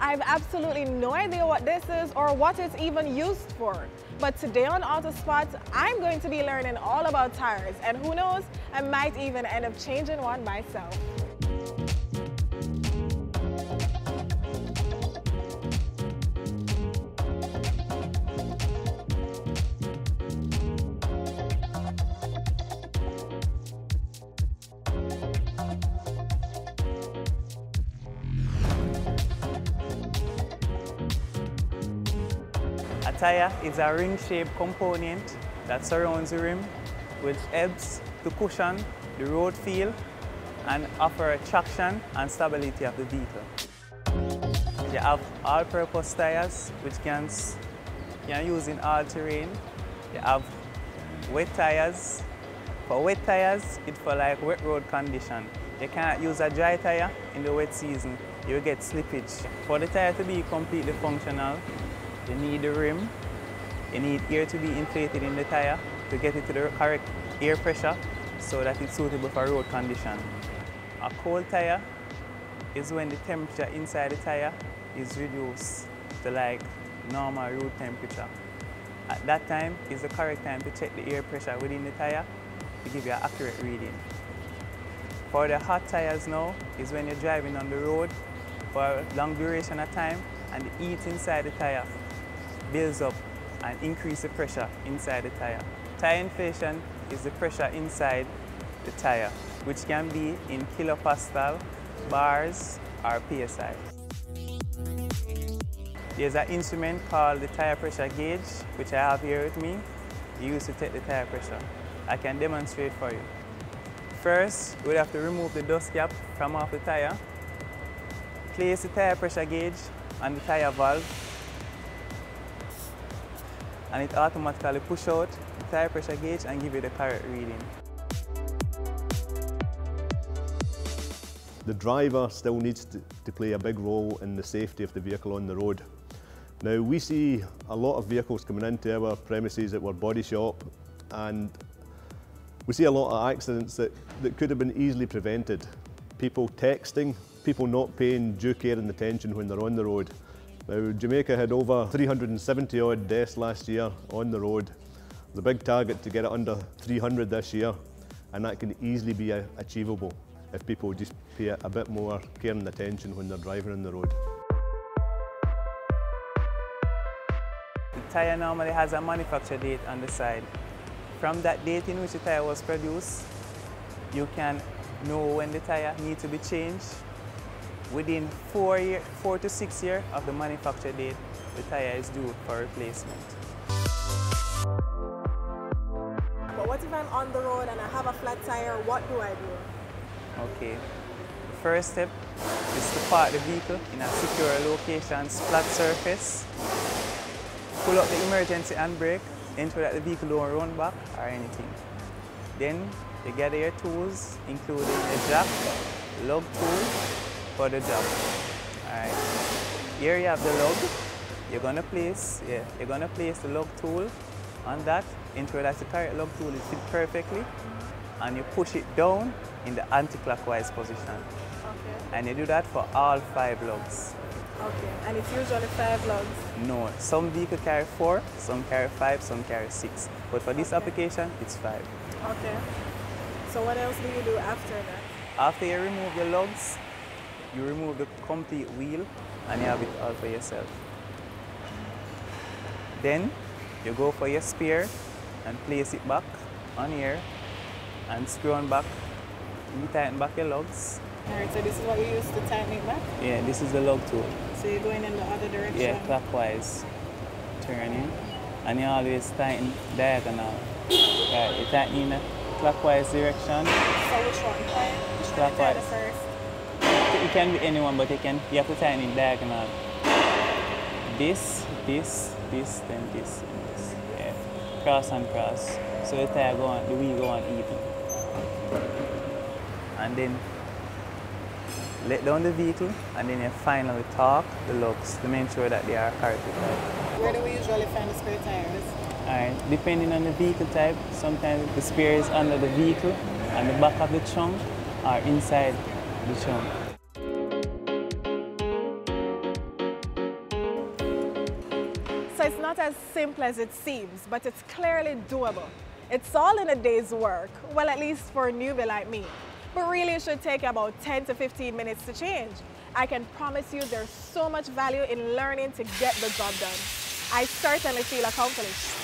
I have absolutely no idea what this is or what it's even used for. But today on Autospot, I'm going to be learning all about tires, and who knows, I might even end up changing one myself. A tire is a ring-shaped component that surrounds the rim, which helps to cushion the road feel and offer traction and stability of the vehicle. You have all-purpose tires, which can use in all terrain. You have wet tires. For wet tires, it's for like wet road condition. You can't use a dry tire in the wet season. You get slippage. For the tire to be completely functional, you need the rim, you need air to be inflated in the tire to get it to the correct air pressure so that it's suitable for road condition. A cold tire is when the temperature inside the tire is reduced to like normal road temperature. At that time is the correct time to check the air pressure within the tire to give you an accurate reading. For the hot tires now is when you're driving on the road for a long duration of time and the heat inside the tire builds up and increases the pressure inside the tire. Tire inflation is the pressure inside the tire, which can be in kilopascal, bars, or PSI. There's an instrument called the tire pressure gauge, which I have here with me. You use to take the tire pressure. I can demonstrate for you. First, we'll have to remove the dust cap from off the tire. Place the tire pressure gauge on the tire valve, and it automatically pushes out the tire pressure gauge and gives you the correct reading. The driver still needs to play a big role in the safety of the vehicle on the road. Now, we see a lot of vehicles coming into our premises at our body shop, and we see a lot of accidents that could have been easily prevented. People texting, people not paying due care and attention when they're on the road. Now, Jamaica had over 370 odd deaths last year on the road. The big target to get it under 300 this year, and that can easily be achievable if people just pay a bit more care and attention when they're driving on the road. The tyre normally has a manufacture date on the side. From that date in which the tyre was produced, you can know when the tyre needs to be changed. Within 4 to 6 years of the manufacture date, the tyre is due for replacement. But what if I'm on the road and I have a flat tire, what do I do? Okay. The first step is to park the vehicle in a secure location, flat surface. Pull up the emergency handbrake, ensure that the vehicle don't run back or anything. Then you gather your tools, including a jack, lug tool for the job. Alright. Here you have the lug. You're gonna place the lug tool on that, ensure that the correct lug tool is fit perfectly, and you push it down in the anti-clockwise position. Okay. And you do that for all 5 lugs. Okay, and it's usually 5 lugs? No, some vehicles carry 4, some carry 5, some carry 6. But for this application, it's 5. Okay. So what else do you do after that? After you remove the lugs, you remove the complete wheel and you have it all for yourself. Then you go for your spare and place it back on here and screw on back. You tighten back your lugs. Alright, so this is what you use to tighten it back? Yeah, this is the lug tool. So you're going in the other direction? Yeah, clockwise. Turning. And you always tighten diagonal. Right, you tighten in the clockwise direction. So which one? Clockwise. First? It can be anyone, but you have to tighten in diagonal. This, then this, and this. Yeah. Cross and cross. So the tire go on, the wheel go on even. And then let down the vehicle, and then you finally torque the lugs to make sure that they are correctly tight. Where do we usually find the spare tires? Alright, depending on the vehicle type, sometimes the spare is under the vehicle and the back of the trunk or inside the trunk. So it's not as simple as it seems, but it's clearly doable. It's all in a day's work, well, at least for a newbie like me. But really it should take about 10 to 15 minutes to change. I can promise you there's so much value in learning to get the job done. I certainly feel accomplished.